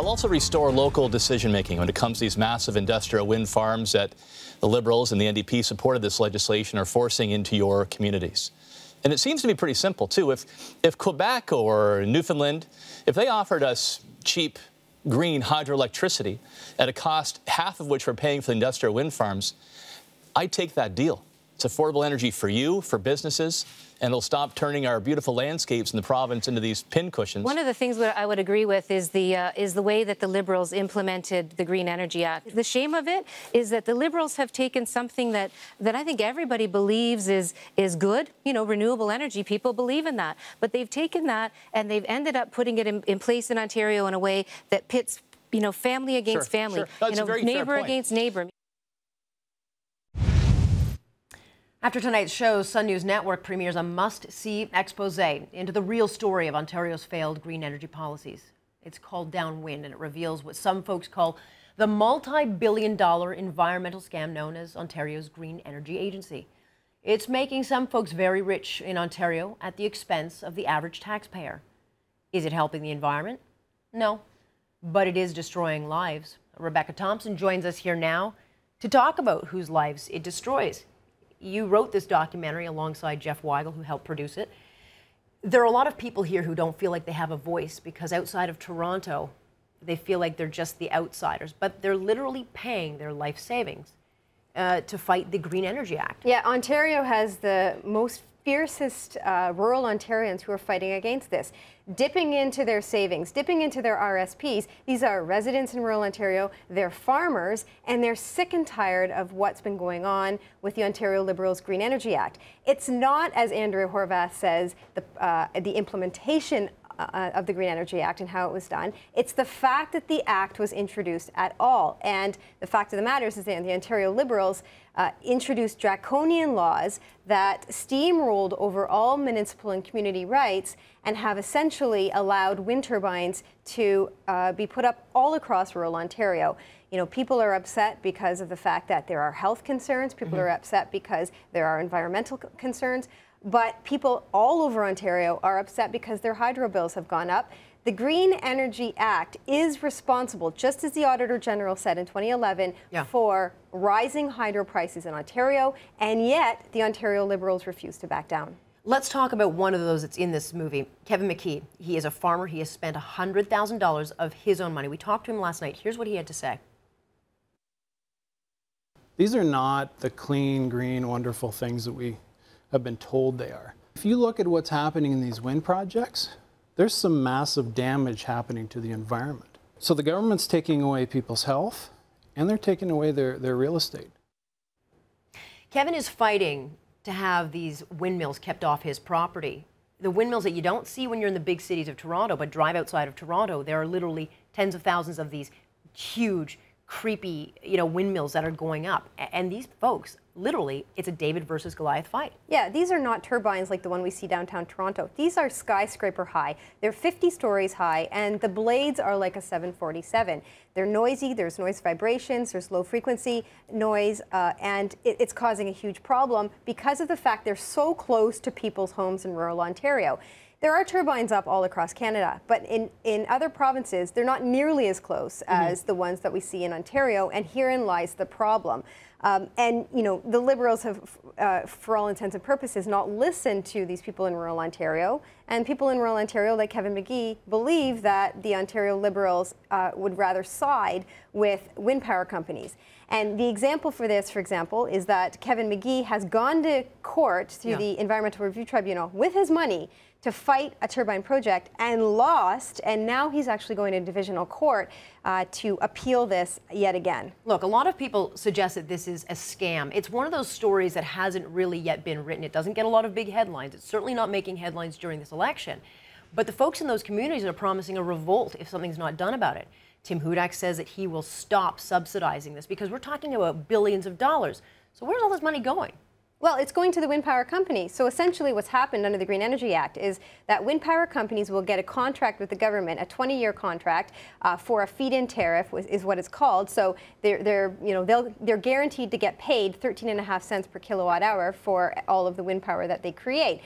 also restore local decision-making when it comes to these massive industrial wind farms that the Liberals and the NDP supported this legislation are forcing into your communities. And it seems to be pretty simple, too. If Quebec or Newfoundland, if they offered us cheap green hydroelectricity at a cost half of which we're paying for the industrial wind farms, I'd take that deal. It's affordable energy for you, for businesses, and it'll stop turning our beautiful landscapes in the province into these pincushions. One of the things that I would agree with is the way that the Liberals implemented the Green Energy Act. The shame of it is that the Liberals have taken something that I think everybody believes is good. You know, renewable energy, people believe in that. But they've taken that and they've ended up putting it in place in Ontario in a way that pits, you know, family against family, That's you know, neighbor against neighbor. After tonight's show, Sun News Network premieres a must-see expose into the real story of Ontario's failed green energy policies. It's called Downwind, and it reveals what some folks call the multi-billion-dollar environmental scam known as Ontario's Green Energy Agency. It's making some folks very rich in Ontario at the expense of the average taxpayer. Is it helping the environment? No, but it is destroying lives. Rebecca Thompson joins us here now to talk about whose lives it destroys. You wrote this documentary alongside Jeff Weigel, who helped produce it. There are a lot of people here who don't feel like they have a voice because outside of Toronto, they feel like they're just the outsiders, but they're literally paying their life savings to fight the Green Energy Act. Yeah, Ontario has the most fiercest rural Ontarians who are fighting against this, dipping into their savings, dipping into their RSPs. These are residents in rural Ontario, they're farmers, and they're sick and tired of what's been going on with the Ontario Liberals' Green Energy Act. It's not, as Andrea Horvath says, the implementation of the Green Energy Act and how it was done. It's the fact that the act was introduced at all. And the fact of the matter is that the Ontario Liberals introduced draconian laws that steamrolled over all municipal and community rights and have essentially allowed wind turbines to be put up all across rural Ontario. You know, people are upset because of the fact that there are health concerns. People are upset because there are environmental concerns. But people all over Ontario are upset because their hydro bills have gone up. The Green Energy Act is responsible, just as the Auditor General said in 2011, for rising hydro prices in Ontario, and yet the Ontario Liberals refuse to back down. Let's talk about one of those that's in this movie, Kevin McKee. He is a farmer. He has spent $100,000 of his own money. We talked to him last night. Here's what he had to say. These are not the clean, green, wonderful things that we have been told they are. If you look at what's happening in these wind projects, there's some massive damage happening to the environment. So the government's taking away people's health and they're taking away their real estate. Kevin is fighting to have these windmills kept off his property. The windmills that you don't see when you're in the big cities of Toronto, but drive outside of Toronto, there are literally tens of thousands of these huge, creepy, windmills that are going up. And these folks, literally, it's a David versus Goliath fight. Yeah, these are not turbines like the one we see downtown Toronto. These are skyscraper high. They're 50 stories high, and the blades are like a 747. They're noisy, there's noise vibrations, there's low frequency noise, and it's causing a huge problem because of the fact they're so close to people's homes in rural Ontario. There are turbines up all across Canada, but in other provinces, they're not nearly as close as the ones that we see in Ontario, and herein lies the problem. And, the Liberals have, for all intents and purposes, not listened to these people in rural Ontario. And people in rural Ontario, like Kevin McGee, believe that the Ontario Liberals would rather side with wind power companies. And the example for this, for example, is that Kevin McGee has gone to court through the Environmental Review Tribunal with his money to fight a turbine project and lost, and now he's actually going to divisional court to appeal this yet again. Look, a lot of people suggest that this is a scam. It's one of those stories that hasn't really yet been written. It doesn't get a lot of big headlines. It's certainly not making headlines during this election. But the folks in those communities are promising a revolt if something's not done about it. Tim Hudak says that he will stop subsidizing this because we're talking about billions of dollars. So where's all this money going? Well, it's going to the wind power companies. So essentially what's happened under the Green Energy Act is that wind power companies will get a contract with the government, a 20-year contract for a feed-in tariff is what it's called. So they're guaranteed to get paid 13.5 cents per kilowatt hour for all of the wind power that they create.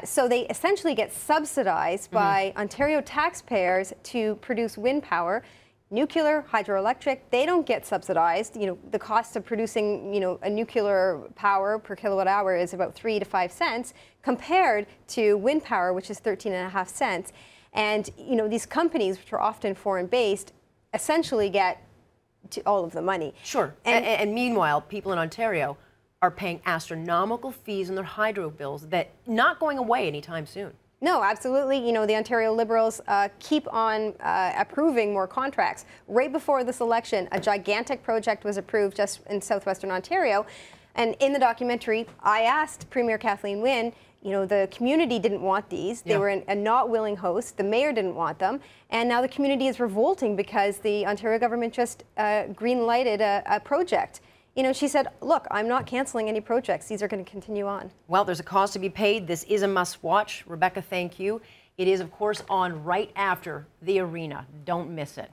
So they essentially get subsidized by Ontario taxpayers to produce wind power. Nuclear, hydroelectric, they don't get subsidized. You know, the cost of producing, you know, a nuclear power per kilowatt hour is about 3 to 5 cents compared to wind power, which is 13.5 cents. And, you know, these companies, which are often foreign-based, essentially get to all of the money. Sure. And meanwhile, people in Ontario are paying astronomical fees on their hydro bills that not going away anytime soon. No, absolutely. You know, the Ontario Liberals keep on approving more contracts. Right before this election, a gigantic project was approved just in southwestern Ontario. And in the documentary, I asked Premier Kathleen Wynne, you know, the community didn't want these. They were a not willing host. The mayor didn't want them. And now the community is revolting because the Ontario government just green-lighted a project. You know, she said, look, I'm not canceling any projects. These are going to continue on. Well, there's a cost to be paid. This is a must-watch. Rebecca, thank you. It is, of course, on right after the arena. Don't miss it.